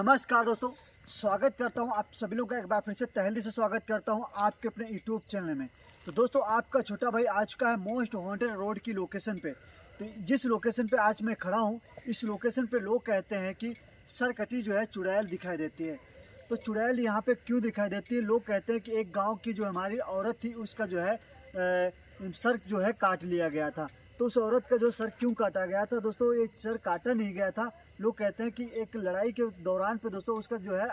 नमस्कार दोस्तों, स्वागत करता हूं आप सभी लोगों का एक बार फिर से तहे दिल से स्वागत करता हूं आपके अपने यूट्यूब चैनल में। तो दोस्तों, आपका छोटा भाई आ चुका है मोस्ट वांटेड रोड की लोकेशन पे। तो जिस लोकेशन पे आज मैं खड़ा हूं, इस लोकेशन पे लोग कहते हैं कि सरकटी जो है चुड़ैल दिखाई देती है। तो चुड़ैल यहाँ पे क्यों दिखाई देती है? लोग कहते हैं कि एक गाँव की जो हमारी औरत थी उसका जो है सर जो है काट लिया गया था। तो उस औरत का जो सर क्यों काटा गया था दोस्तों? ये सर काटा नहीं गया था। लोग कहते हैं कि एक लड़ाई के दौरान पे दोस्तों उसका जो है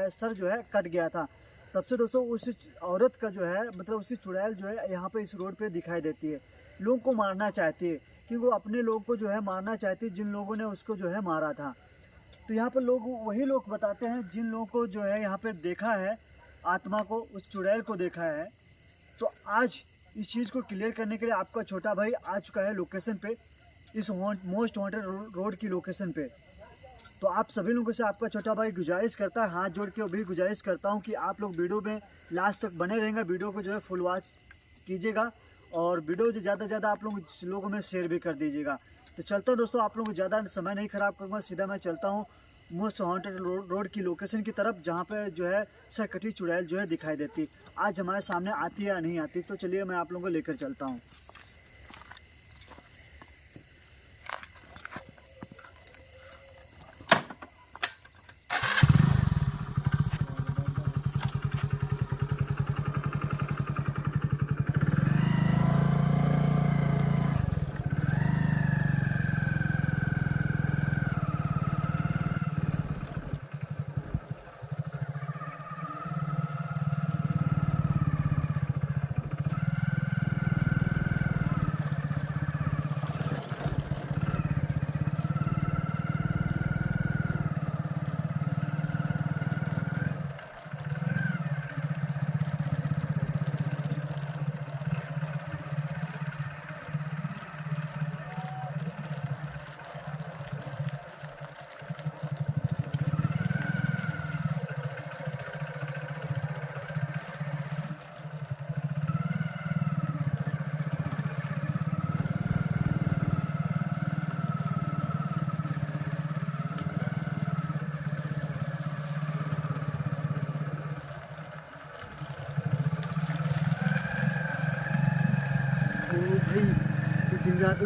सर जो है कट गया था। तब से दोस्तों उस औरत का जो है मतलब उसी चुड़ैल जो है यहाँ पे इस रोड पे दिखाई देती है। लोगों को मारना चाहती है कि वो अपने लोग को जो है मारना चाहती है जिन लोगों ने उसको जो है मारा था। तो यहाँ पर लोग वही लोग बताते हैं जिन लोगों को जो है यहाँ पे देखा है, आत्मा को, उस चुड़ैल को देखा है। तो आज इस चीज़ को क्लियर करने के लिए आपका छोटा भाई आ चुका है लोकेशन पे, इस मोस्ट वांटेड रोड की लोकेशन पे। तो आप सभी लोगों से आपका छोटा भाई गुजारिश करता है, हाथ जोड़ के भी गुजारिश करता हूं कि आप लोग वीडियो में लास्ट तक बने रहेंगे। वीडियो को जो है फुल वॉच कीजिएगा और वीडियो ज़्यादा से ज़्यादा आप लोगों में शेयर भी कर दीजिएगा। तो चलता हूँ दोस्तों, आप लोगों को ज़्यादा समय नहीं ख़राब करूँगा, सीधा मैं चलता हूँ मोस्ट वांटेड रोड की लोकेशन की तरफ, जहाँ पे जो है सरकटी चुड़ैल जो है दिखाई देती। आज हमारे सामने आती है या नहीं आती, तो चलिए मैं आप लोगों को लेकर चलता हूँ।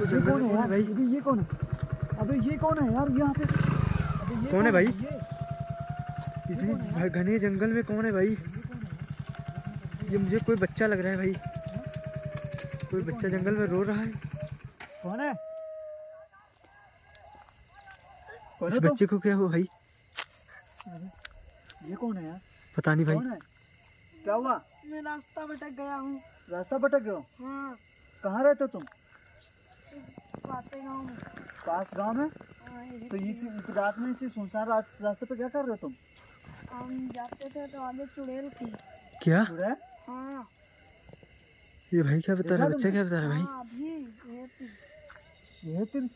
ये कौन है यार? भाई अबे ये कौन है? अबे ये कौन है यार यहाँ पे? अबे ये कौन है भाई? इतनी घने जंगल में कौन है भाई? ये मुझे कोई बच्चा लग रहा है भाई। कोई बच्चा जंगल में रो रहा है। कौन है? इस बच्चे को क्या हुआ भाई? ये कौन है यार? पता नहीं भाई। कौन है? क्या हुआ? मैं रास्ता भटक गया हूँ। रास्ता भटक गए हो? हाँ, कहाँ रहते हो तुम? पासे गाँव में। पास गांव में? हाँ, यही तो इस रात में इसी सुनसान रास्ते पे क्या कर रहे हो तुम? हम जाते थे तो आगे चुड़ैल थी। क्या चुड़ैल? हाँ, ये भाई क्या बता रहा है? देखा बच्चा तुमने? क्या बता रहा है भाई? हाँ, अभी ये थी। ये फिर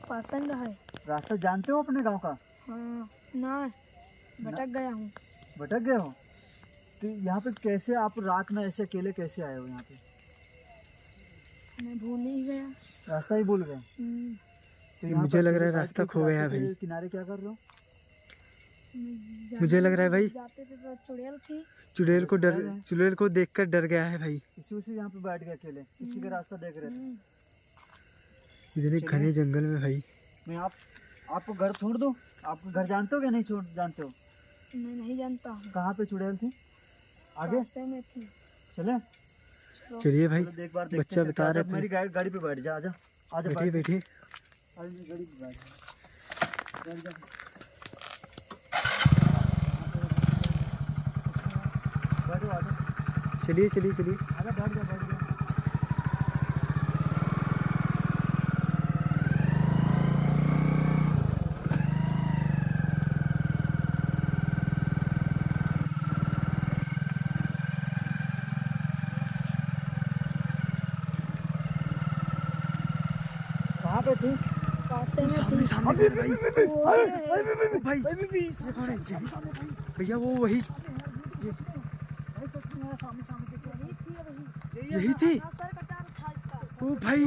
पसंद है। रास्ता जानते हो अपने गांव का? हाँ, ना भटक गया हूँ। भटक गए हो? तो यहाँ पे कैसे आप रात में ऐसे अकेले कैसे आए हो यहाँ पे? मैं भूल ही गया। रास्ता ही भूल गए? तो यहाँ मुझे पर लग रहा है अकेले रास्ता बैठ के खो इस गया रास्ते भाई। के किनारे क्या कर रहे हो? मुझे लग रहा है भाई जाते थे तो चुड़ैल थी। चुड़ैल को देखकर डर गया है भाई। इसी यहाँ पे बैठ गए अकेले, इसी का रास्ता देख रहे थे। इतने चलिए। घने जंगल में भाई। मैं आपको घर छोड़ दूँ? आपको घर जानते हो क्या? नहीं छोड़ जानते हो? मैं नहीं जानता हूँ। कहाँ पे चुड़ैल थी? आगे रास्ते में थी। चले? चलिए भाई, चलो एक बार देखते बच्चा हैं, बता रहे चल, थे। मेरी गाड़ी पे बैठ जा, आजा आजा बैठिए बैठिए। गाड़ी पे बैठ जा। बैठ जा। बैठो आजा, चलिए चलिए चलिए। आजा बैठ जा बैठ जा। कहाँ पे थी? पासे में सामने थी। सामने घर भाई। ओए, भाई भैया वो वही यही थी। सर कटा था इसका। ओ भाई,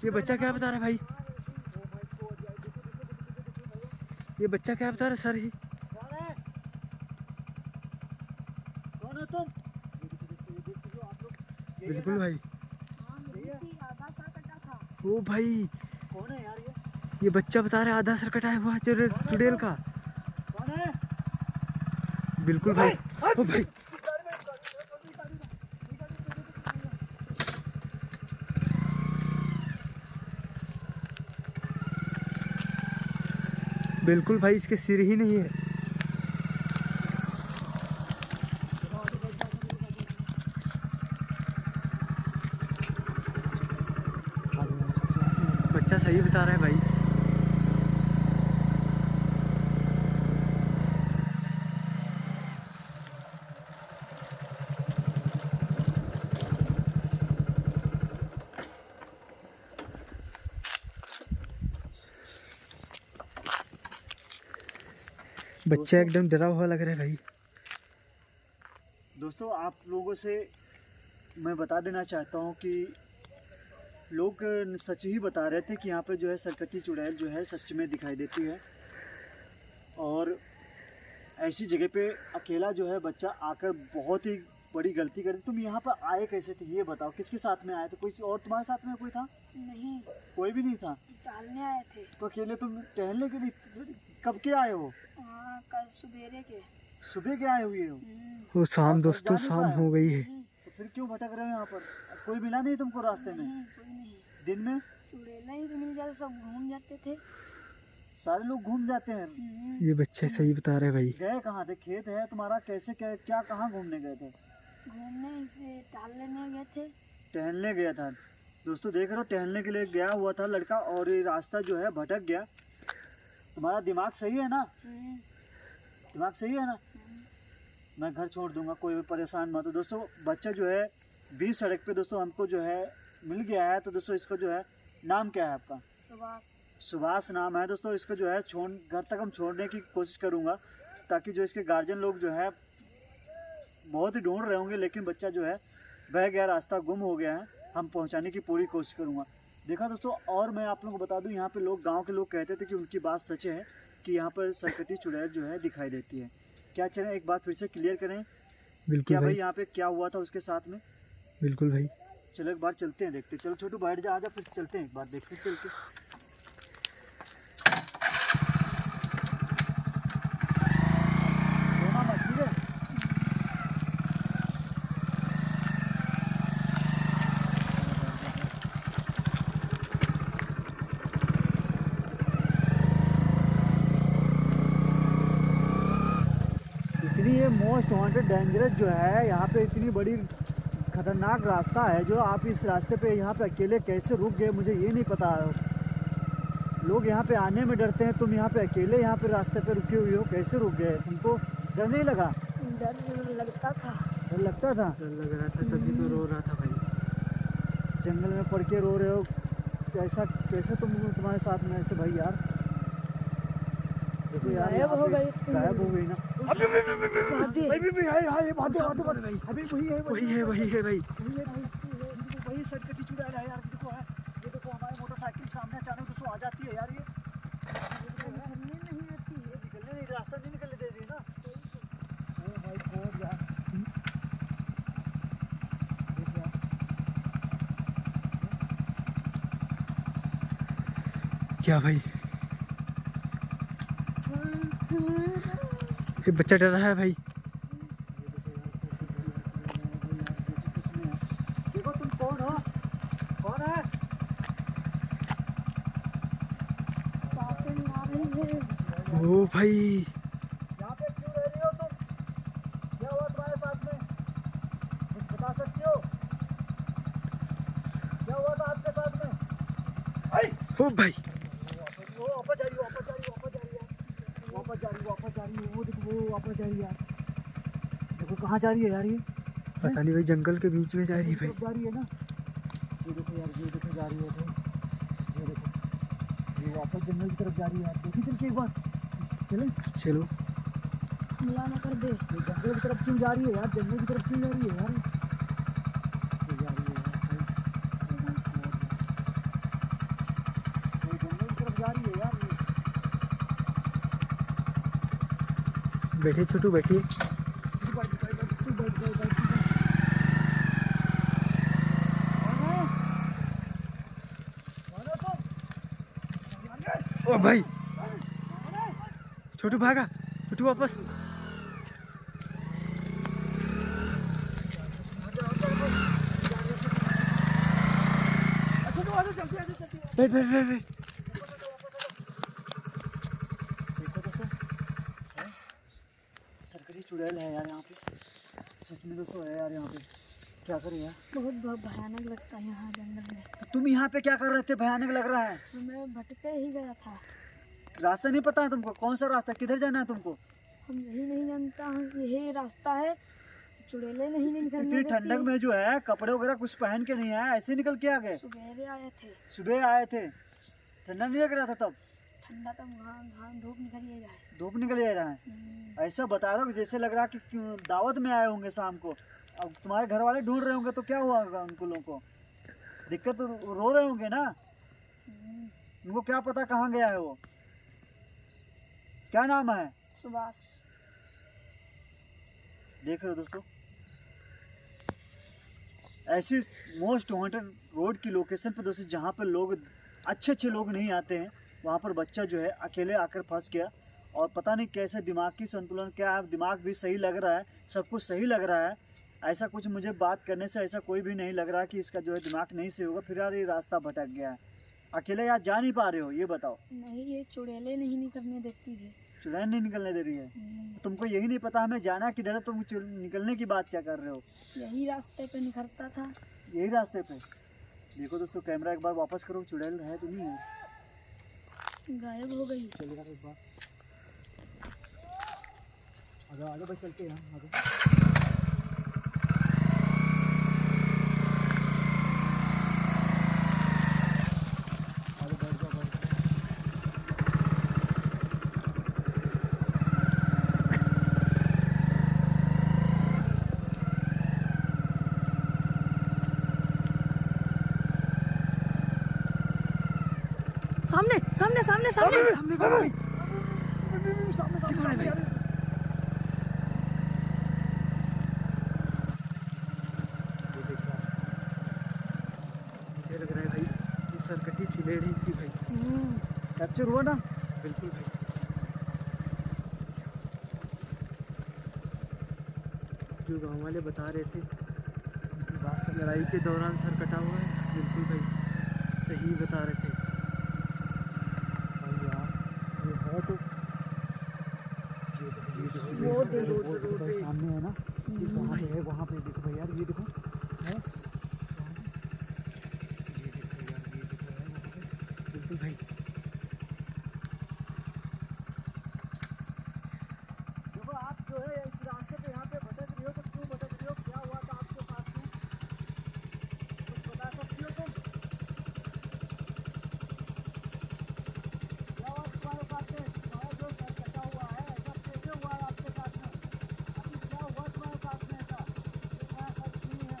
ये बच्चा क्या बता रहा है भाई? ये बच्चा क्या बता रहा सर ही? कौन है? कौन हो तुम? ये देख सकते हो आप लोग, यही है बिल्कुल ना? भाई। हाँ मेरी थी, आधा सा कटा था। ओ भाई, कौन है यार ये? ये बच्चा बता रहा है आधा सर कटा हुआ चुड़ैल का। कौन है? बिल्कुल भाई। ओ भाई, बिल्कुल भाई, इसके सिर ही नहीं है। बच्चा सही बता रहा है भाई। बच्चा एकदम डरा हुआ लग रहा है भाई। दोस्तों आप लोगों से मैं बता देना चाहता हूँ कि लोग सच ही बता रहे थे कि यहाँ पे जो है सरकटी चुड़ैल जो है सच में दिखाई देती है। और ऐसी जगह पे अकेला जो है बच्चा आकर बहुत ही बड़ी गलती करे। तुम यहाँ पर आए कैसे थे ये बताओ, किसके साथ में आए थे? कोई और तुम्हारे साथ में कोई था? नहीं, कोई भी नहीं था। टहलने आए थे। तो अकेले तुम टहलने के लिए कब के आए हो? हाँ कल सवेरे के। सुबह के आए हुए हो? वो शाम और दोस्तों, जा नहीं शाम पाए? हो गई है। तो फिर क्यों भटक रहे हो यहाँ पर? कोई मिला नहीं तुमको रास्ते में? नहीं कोई नहीं, दिन में चुड़ैला ही तो मिल जाते, सब घूम जाते थे। सारे लोग घूम जाते हैं। ये बच्चा सही बता रहा है भाई। गए कहाँ थे? खेत है तुम्हारा, कैसे क्या कहाँ घूमने गए थे? घूमने से टहलने नहीं गए थे। टहलने गया था। दोस्तों देख रहे हो, टहलने के लिए गया हुआ था लड़का और ये रास्ता जो है भटक गया। तुम्हारा दिमाग सही है ना? दिमाग सही है ना? मैं घर छोड़ दूंगा, कोई भी परेशान मत हो। दोस्तों बच्चा जो है बीच सड़क पे दोस्तों हमको जो है मिल गया है। तो दोस्तों इसका जो है नाम क्या है आपका? सुभाष। सुभाष नाम है। दोस्तों इसका जो है घर तक हम छोड़ने की कोशिश करूँगा, ताकि जो इसके गार्जियन लोग जो है बहुत ही ढूंढ रहे होंगे, लेकिन बच्चा जो है बह गया, रास्ता गुम हो गया है। हम पहुंचाने की पूरी कोशिश करूँगा। देखा दोस्तों, और मैं आप लोगों को बता दूं, यहाँ पे लोग, गांव के लोग कहते थे कि उनकी बात सच है कि यहाँ पर सरकटी चुड़ैल जो है दिखाई देती है। क्या चलें एक बात फिर से क्लियर करें? बिल्कुल क्या भाई भाई। यहाँ पे क्या हुआ था उसके साथ में? बिल्कुल भाई। चलो एक बार चलते हैं, देखते। चलो छोटू बैठ जा, आजा, फिर चलते हैं एक बार देखते चल के। रोना मत, ठीक है? इतनी ये मोस्ट वांटेड डेंजरस जो है यहाँ पे, इतनी बड़ी खतरनाक रास्ता है जो आप इस रास्ते पे यहाँ पे अकेले कैसे रुक गए मुझे ये नहीं पता। लोग यहाँ पे आने में डरते हैं, तुम यहाँ पे अकेले यहाँ पे रास्ते पे रुके हुए हो, कैसे रुक गए? तुमको डर नहीं लगा? डर लगता था। डर लगता था? डर लग रहा था तभी तो रो रहा था भाई। जंगल में पड़ के रो रहे हो, कैसा कैसे तुम्हारे साथ में ऐसे भाई यार? देखो यार, गायब यहाँ हो पे गई। गायब हो गई ना। भादी। अभी वही है, वही है, वही है भाई। वही सरकटी चुड़ैल है यार। देखो है, ये देखो हमारी मोटरसाइकिल सामने अचानक दोस्तों आ जाती है यार। ये निकलने नहीं, रास्ता नहीं निकलने दे रही ना। ओ भाई खोद यार, देख यार। क्या भाई? ये बच्चा डर रहा है भाई। देखो तुम कौन हो? कौन है? पास में आ रही है। ओ भाई, यहाँ पे क्यों रह रही हो तुम? क्या हुआ तुम्हारे साथ में? कुछ बता सकते हो? क्या हुआ था आपके साथ में? ओ भाई। वो वापस जा रही है, वापस जा रही है, वापस जा रही है, वापस जा रही है, वापस जा रही है। वो देखो, वो वापस जा रही है यार। देखो कहाँ जा रही है यार ये? पता नहीं भाई, जंगल के बीच में जा रही है भाई। तरफ जा रही है ना। ये देखो यार, ये देखो जा रही है तो। ये देखो, ये वापस जंगल की तरफ जा रही है यार। देखी चल के एक बार, चले। चलो। हमला न कर दे। ये जंगल की तरफ क्यों जा रही है यार? जंगल की तरफ क्यों जा रही है यार? ये जा रही है यार, ये जंगल की तरफ जा रही है यार। बैठिए छोटू बैठिए। ओ भाई छोटू भागा, छोटू वापस। बैठ बैठ बैठ बैठ। देखो दोस्तों, सरकरी चुड़ैल है यार यहाँ पे, सच में दोस्तों है यार यहाँ पे। क्या करें यार? बहुत भयानक लगता है यहाँ जंगल में। तो तुम यहाँ पे क्या कर रहे थे? भयानक लग रहा है। तो मैं भटके ही गया था। रास्ता नहीं पता है तुमको? कौन सा रास्ता, किधर जाना है तुमको? हम यही नहीं जानता हूँ, यही रास्ता है। चुड़ैलें नहीं निकलने इतनी देती। ठंडक में जो है कपड़े वगैरह कुछ पहन के नहीं आए, ऐसे निकल के आ गए? सुबेरे आए थे। सुबह आए थे, ठंडा नहीं लग रहा था तब? ठंडा तो वहाँ धूप निकल ही जाए। धूप निकल ही रहा है। ऐसा बता रहा हूँ जैसे लग रहा कि दावत में आए होंगे शाम को। अब तुम्हारे घर वाले ढूंढ रहे होंगे तो क्या हुआ होगा उनको लोगों को? दिक्कत तो रो रहे होंगे ना। उनको क्या पता कहाँ गया है वो। क्या नाम है? सुभाष। देख रहे हो दोस्तों, ऐसी मोस्ट वांटेड रोड की लोकेशन पर दोस्तों जहाँ पर लोग अच्छे लोग नहीं आते हैं, वहाँ पर बच्चा जो है अकेले आकर फंस गया। और पता नहीं कैसे दिमागी संतुलन क्या है, दिमाग भी सही लग रहा है, सब कुछ सही लग रहा है। ऐसा कुछ मुझे बात करने से ऐसा कोई भी नहीं लग रहा कि इसका जो है दिमाग नहीं सही होगा। फिर यार ये रास्ता भटक गया है, अकेले यार जा नहीं पा रहे हो, ये बताओ। नहीं, ये चुड़ैलें नहीं निकलने देती थी। चुड़ैल नहीं निकलने दे रही है? तुमको यही नहीं पता हमें जाना किधर है? तुम निकलने की बात क्या कर रहे हो? यही रास्ते पे निकलता था। यही रास्ते पे। देखो दोस्तों, कैमरा एक बार वापस करो, चुड़ैल है तो नहीं है? गायब हो गई। चलिए एक बार आगे आगे बस चलते हैं आगे। सामने सामने सामने सामने सामने कौन है भाई? सामने सामने कौन है भाई? मुझे लग रहा है भाई ये सरकटी चिलेड़ी थी भाई। कैप्चर हुआ ना? बिल्कुल भाई। जो गांव वाले बता रहे थे उनकी बात से लड़ाई के दौरान सर कटा हुआ है। बिल्कुल भाई सही बता रहे थे भाई यार ये है तो वो देखो, वो भाई सामने है ना, ये वहाँ पे है, वहाँ पे देखो भाई यार, ये देखो है। ये देखो यार, ये देखो है वहाँ पे। बिल्कुल भाई। देखो आप जो है इस रास्ते पे यहाँ पे भटक रही हो, तो क्यों भटक रही हो? क्या हुआ था आपके साथ में? कुछ बता सकती हो तुम? क्या हुआ तुम्हारे साथ में? तुम्हारा जो सर कटा हुआ है, ऐसा कैसे हुआ है आपके साथ में? अभी क्या हुआ तुम्हारे साथ में ऐसा? ये तुम्हारे साथ क्यों है?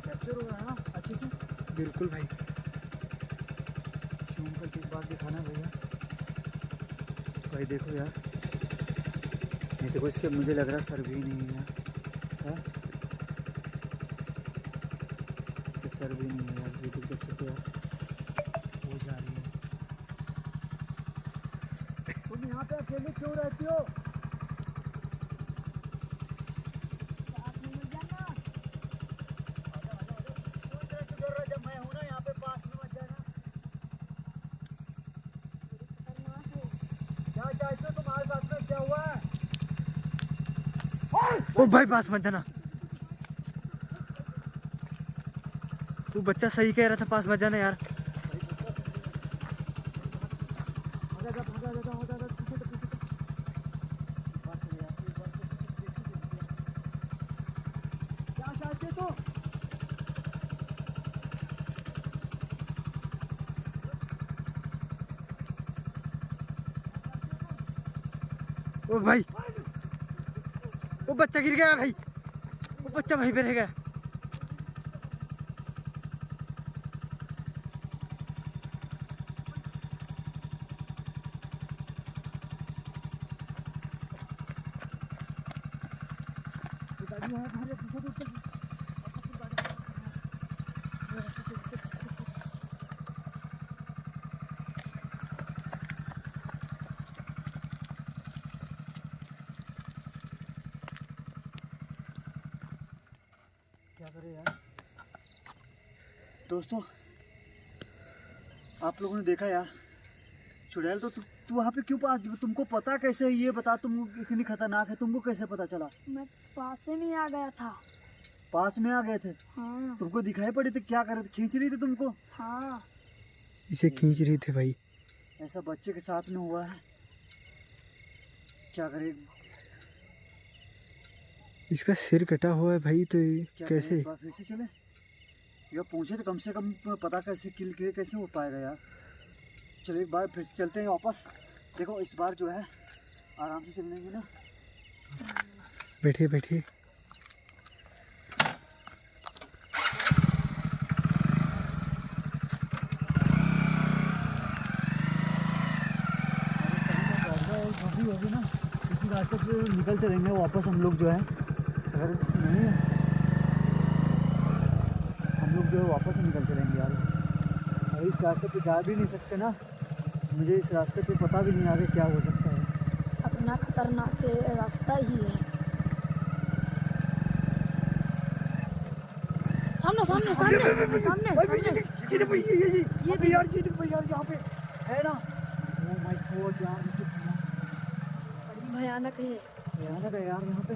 कैप्चर हो रहा है ना अच्छे से? बिल्कुल भाई। जूम करके एक बार दिखाना भैया। भाई देखो यार, नहीं देखो इसके, मुझे लग रहा है सर भी नहीं है यार। इसके सर भी नहीं है यार, ये देख सकते हो यार, वो जा रही है। तुम यहाँ पे अकेले क्यों रहती हो? साथ में मत जाना। क्यों इतना डर रहा है? जब मैं हूँ ना यहाँ पे, पास में मत जाना। क्या चाहते हो? तुम्हारे साथ में क्या हुआ है? ओ भाई पास मत जाना। तू बच्चा सही कह रहा था, पास मत जाना यार। क्या चाहते तो? ओ भाई, वो बच्चा गिर गया भाई, वो बच्चा वहीं पे रह गया। क्या करें यार। दोस्तों आप लोगों ने देखा यार, चुड़ैल तो तू वहाँ पे क्यों पास, तुमको पता कैसे है ये बता, तुम इतनी खतरनाक है, तुमको कैसे पता चला? मैं पास में ही आ गया था। पास में आ गए थे? हाँ तुमको दिखाई पड़ी थी? क्या कर रहे थे? खींच रही थी तुमको? हाँ। इसे खींच रही थी भाई। ऐसा बच्चे के साथ में हुआ है, क्या करे? इसका सिर कटा हुआ है भाई, तो क्या कैसे? करें? एक बार फिर से चले या पूछे तो कम से कम पता कैसे किल कैसे हो पाएगा यार। चलो एक बार फिर से चलते हैं वापस। देखो इस बार जो है आराम से चल लेंगे ना। बैठिए बैठिए। होगी ना, इसी रास्ते पे निकल चलेंगे वापस हम लोग जो है। अगर नहीं हम लोग जो है वापस निकल चलेंगे यार। अगर इस रास्ते पे जा भी नहीं सकते ना, मुझे इस रास्ते पे पता भी नहीं आगे क्या हो सकता है। अपना खतरनाक रास्ता ही है। सामने सामने सामने सामने सामने ये यार ये देखो यार, यहाँ पे है ना। ओह माय गॉड यार, बड़ी भयानक है। भयानक है यार यहाँ पे।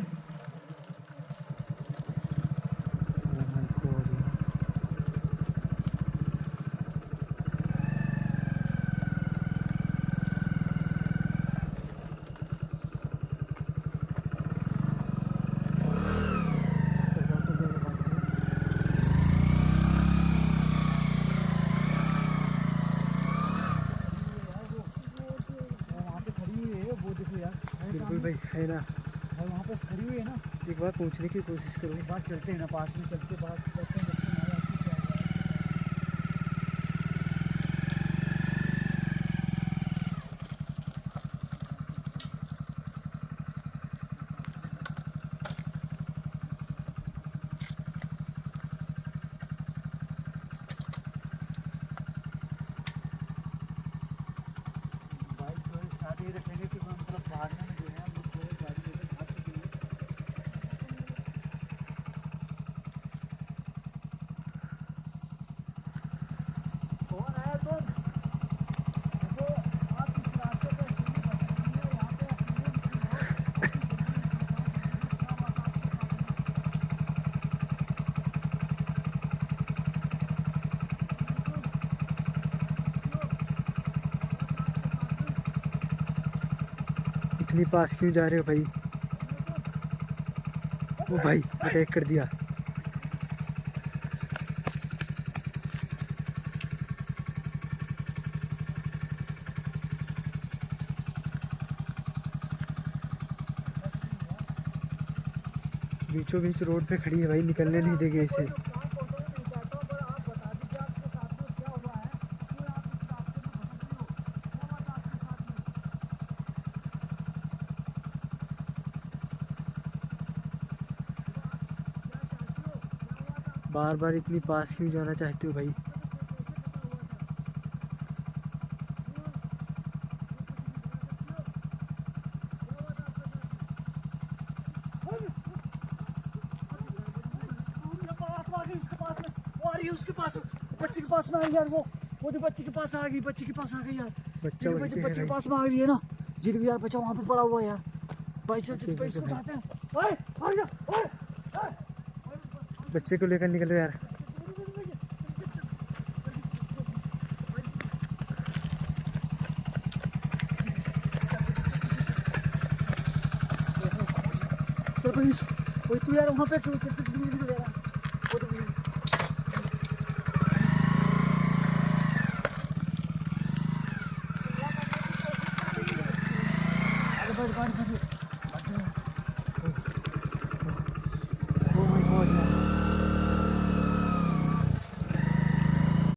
ओह माय गॉड यार। बिल्कुल भाई, है ना। और वहाँ पे खड़ी हुई है ना। एक बार पूछने की कोशिश करो। एक बार चलते हैं ना, पास में चलते बात करते हैं, देखते हैं हमारे आपको क्या है बाइक जो है स्टार्ट ही रखेंगे कि मतलब भागने में जो है हम लोग जो है गाड़ी लेकर भाग सकेंगे। कौन है तुम? देखो आप इस रास्ते पे अकेले भटकेंगे, यहाँ पे अकेले इतनी पास क्यों जा रहे हो भाई? ओ भाई, अटैक कर दिया। बीचों बीच रोड पे खड़ी है भाई, निकलने नहीं देंगे इसे। बार बार इतनी पास क्यों जाना चाहते हो भाई? उसके पास बच्चे के पास में आ गई यार। वो तो बच्चे के पास आ गई, बच्चे के पास आ गई यार। बच्चा ये वहीं पे बच्चे है के भाई। पास में आ गई है ना। ये देखो यार, बच्चा वहाँ पे पड़ा हुआ है यार। भाई चल ठीक है, भाई इसको ठीक है। उठाते हैं। ओए भाग जा, ओए बच्चे को लेकर निकलो यार। चल भाई तू यार वहाँ पे क्यों ले रहा है? वो तो अरे बैठ